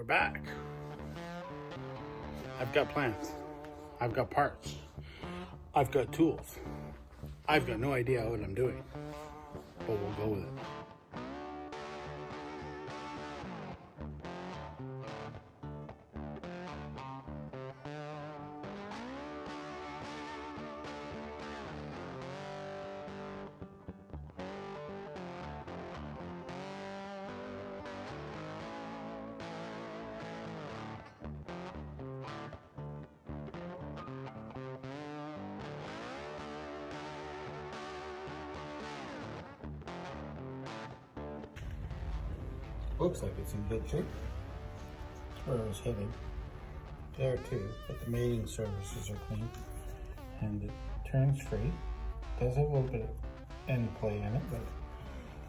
back. I've got plans. I've got parts. I've got tools. I've got no idea what I'm doing, but we'll go with it. Looks like it's in good shape. That's where I was heading. There too, but the mating surfaces are clean. And it turns free. Does have a little bit of end play in it, but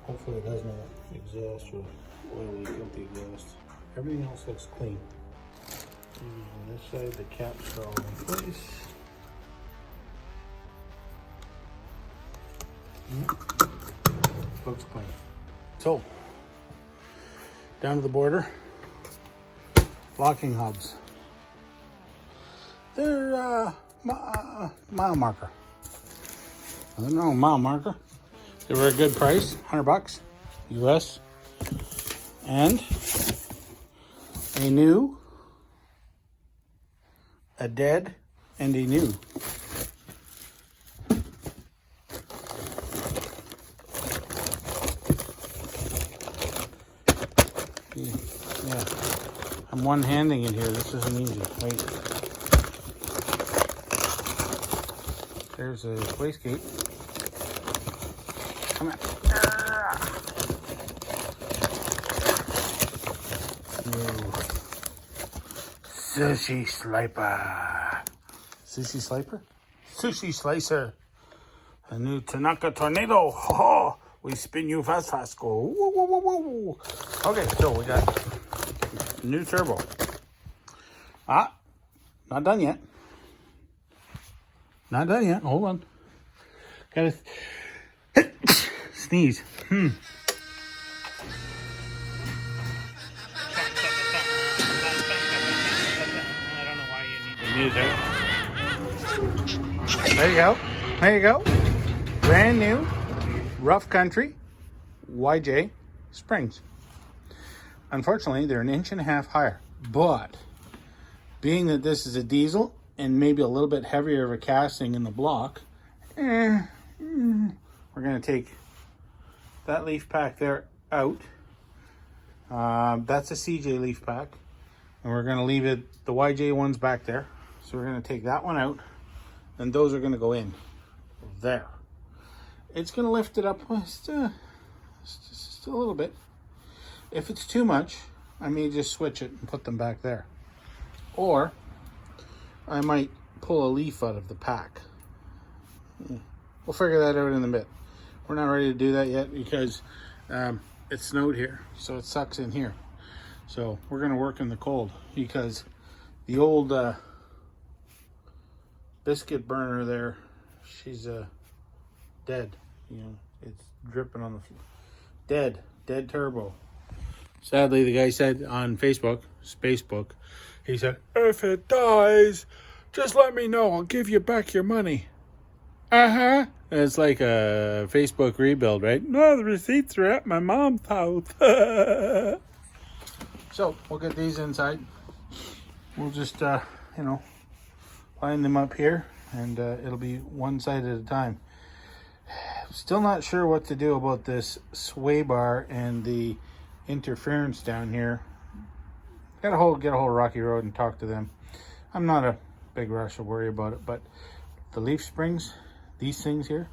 hopefully it has no exhaust or oily, guilty exhaust. Everything else looks clean. And on this side, the caps are all in place. Looks clean. So, down to the border, locking hubs. They're mile marker. I don't know, mile marker. They were a good price, $100 US. And a new, a dead, and a new. Yeah, I'm one-handing it here. This isn't easy. Wait. There's a wastegate. Come on. Sushi sliper. Sushi sliper? Sushi slicer. A new Tanaka Tornado. Oh, we spin you fast, fast. Go. Woo, woo, woo, woo. Okay, so we got new turbo. Not done yet. Not done yet. Hold on. Gotta sneeze. I don't know why you need the music. There you go. There you go. Brand new Rough Country YJ springs. Unfortunately, they're 1.5 inches higher, but being that this is a diesel and maybe a little bit heavier of a casting in the block, we're going to take that leaf pack there out. That's a CJ leaf pack, and we're going to leave it, the YJ one's back there. So we're going to take that one out, and those are going to go in there. It's going to lift it up just a little bit. If it's too much, I may just switch it and put them back there. Or I might pull a leaf out of the pack. We'll figure that out in a bit. We're not ready to do that yet because it snowed here, so it sucks in here. So we're going to work in the cold because the old biscuit burner there, she's dead. You know, it's dripping on the floor. Dead turbo. Sadly, the guy said on Facebook, he said, if it dies, just let me know. I'll give you back your money. And it's like a Facebook rebuild, right? No, the receipts are at my mom's house. So we'll get these inside. We'll just, line them up here, and it'll be one side at a time. Still not sure what to do about this sway bar and the interference down here. Get a hold of Rocky Road and talk to them. I'm not a big rush to worry about it, but the leaf springs, these things here,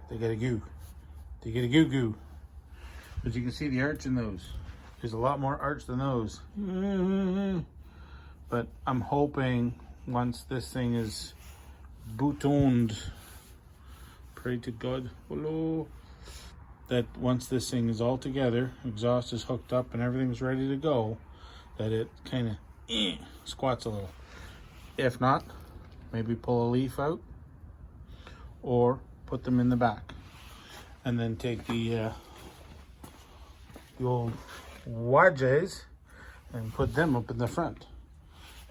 they get a goo. They get a goo. But you can see the arch in those. There's a lot more arch than those. But I'm hoping once this thing is boutoned, pray to God, hello, that once this thing is all together, exhaust is hooked up and everything's ready to go, that it kind of squats a little. If not, maybe pull a leaf out or put them in the back, and then take the old YJs and put them up in the front.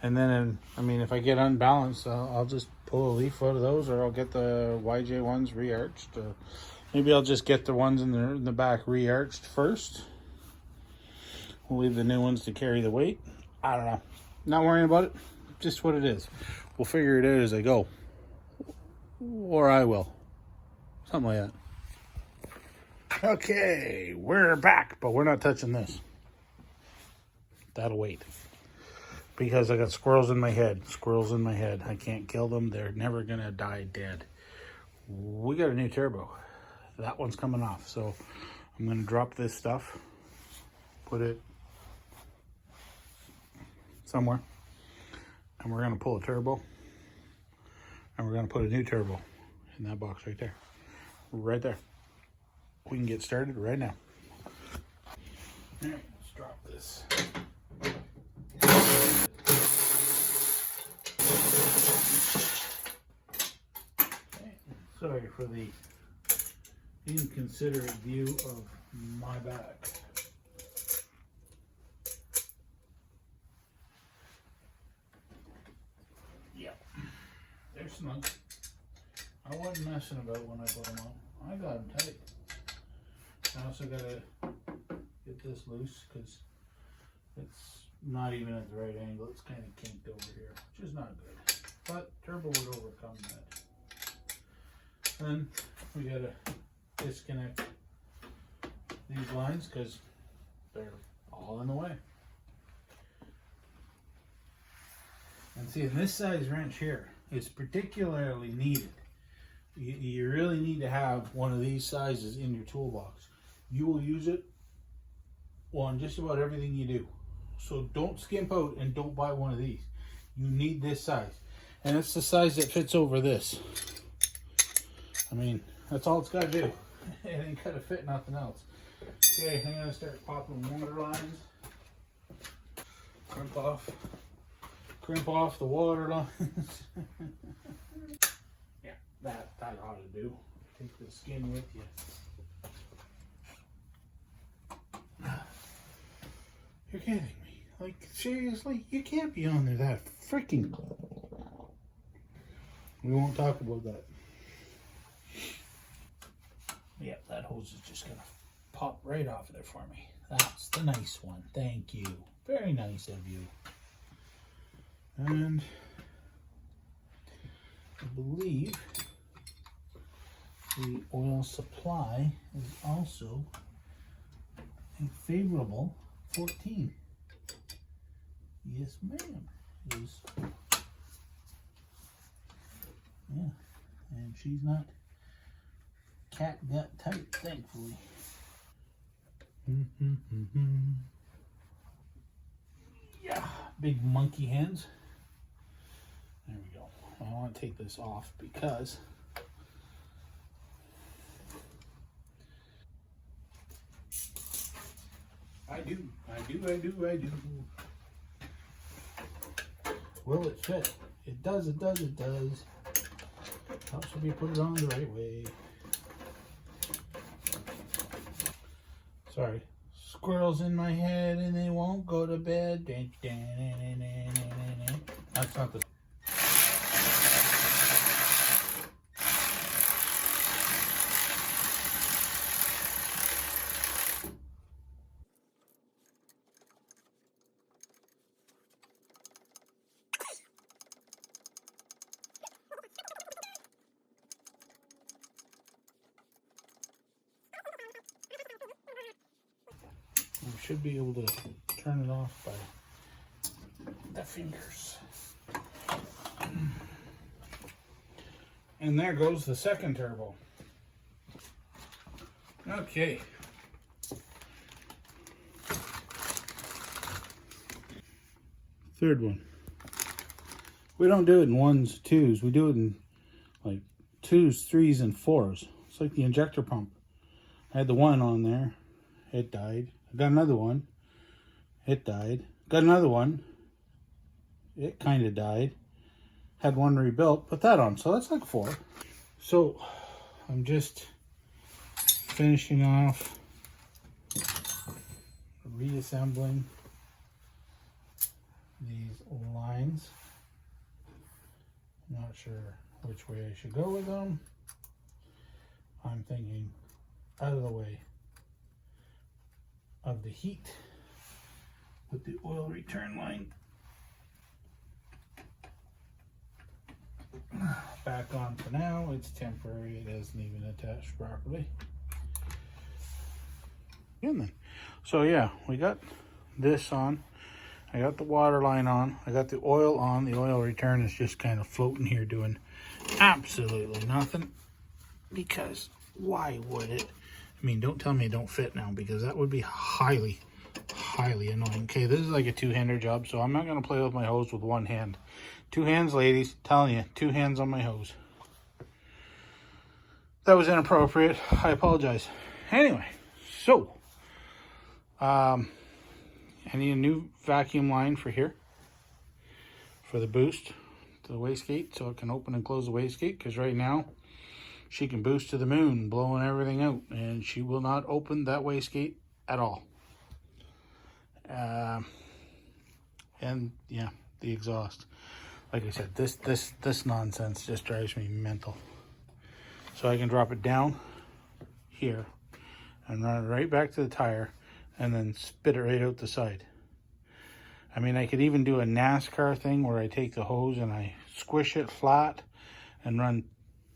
And then, I mean, if I get unbalanced, I'll just pull a leaf out of those, or I'll get the YJ ones re-arched. Or maybe I'll just get the ones in the back re-arched first. We'll leave the new ones to carry the weight. I don't know. Not worrying about it. Just what it is. We'll figure it out as I go. Or I will. Something like that. Okay, we're back, but we're not touching this. That'll wait. Because I got squirrels in my head. Squirrels in my head. I can't kill them. They're never going to die dead. We got a new turbo. That one's coming off. So I'm going to drop this stuff. Put it somewhere. And we're going to pull a turbo. And we're going to put a new turbo in that box right there. Right there. We can get started right now. All right, let's drop this. Okay. Sorry for the inconsiderate view of my back. Yep, they're snug. I wasn't messing about when I put them on. I got them tight. I also got to get this loose because it's not even at the right angle. It's kind of kinked over here, which is not good. But turbo would overcome that. Then we got to disconnect these lines because they're all in the way. And see, in this size wrench here is particularly needed. You really need to have one of these sizes in your toolbox. You will use it on just about everything you do. So don't skimp out and don't buy one of these. You need this size. And it's the size that fits over this. I mean, that's all it's got to do. It ain't got to fit nothing else. Okay, I'm going to start popping water lines. Crimp off the water lines. Yeah, that ought to do. Take the skin with you. You're kidding me. Like, seriously? You can't be on there that freaking... We won't talk about that. Yeah, that hose is just going to pop right off of there for me. That's the nice one. Thank you. Very nice of you. And I believe the oil supply is also a favorable 14. Yes, ma'am. Is yeah, and she's not cat gut tight, thankfully. Yeah, big monkey hands. There we go. I want to take this off because I do. Will it fit? It does. Helps if we put it on the right way. Sorry. Squirrels in my head and they won't go to bed. That's not the... We should be able to turn it off by the fingers. And there goes the second turbo. Okay. Third one. We don't do it in ones, twos. We do it in like twos, threes, and fours. It's like the injector pump. I had the one on there. It died. I got another one. It died. Got another one. It kind of died. Had one rebuilt. Put that on. So that's like 4. So I'm just finishing off reassembling these lines. I'm not sure which way I should go with them. I'm thinking out of the way of the heat. Put the oil return line back on for now. It's temporary. It isn't even attached properly. And then, so yeah, we got this on. I got the water line on. I got the oil on. The oil return is just kind of floating here doing absolutely nothing. Because why would it? I mean, don't tell me it don't fit now, because that would be highly annoying. Okay, this is like a two-hander job, so I'm not going to play with my hose with one hand. Two hands, ladies. Telling you, two hands on my hose. That was inappropriate. I apologize. Anyway, so I need a new vacuum line for here, for the boost to the wastegate, so it can open and close the wastegate, because right now she can boost to the moon, blowing everything out, and she will not open that wastegate at all. And yeah, the exhaust. Like I said, this nonsense just drives me mental. So I can drop it down here and run it right back to the tire and then spit it right out the side. I mean, I could even do a NASCAR thing where I take the hose and I squish it flat and run.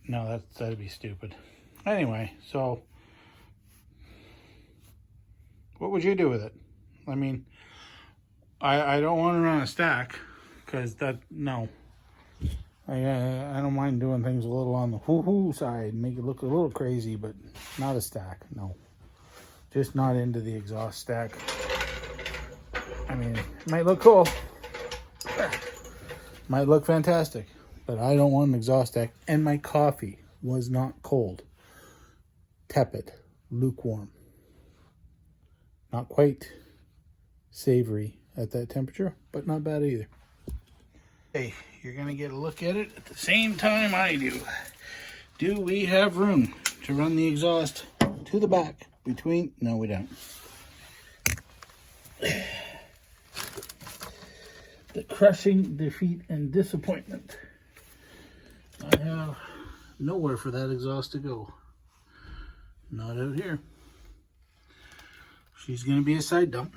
No, that'd be stupid. Anyway, so what would you do with it? I mean, I don't want to run a stack, because no. I don't mind doing things a little on the hoo-hoo side, make it look a little crazy, but not a stack, no. Just not into the exhaust stack. I mean, it might look cool. Might look fantastic, but I don't want an exhaust stack. And my coffee was not cold. Tepid, lukewarm. Not quite savory at that temperature, but not bad either. Hey, you're gonna get a look at it at the same time I do. Do we have room to run the exhaust to the back between? No, we don't. The crushing defeat and disappointment. I have nowhere for that exhaust to go. Not out here. She's gonna be a side dump.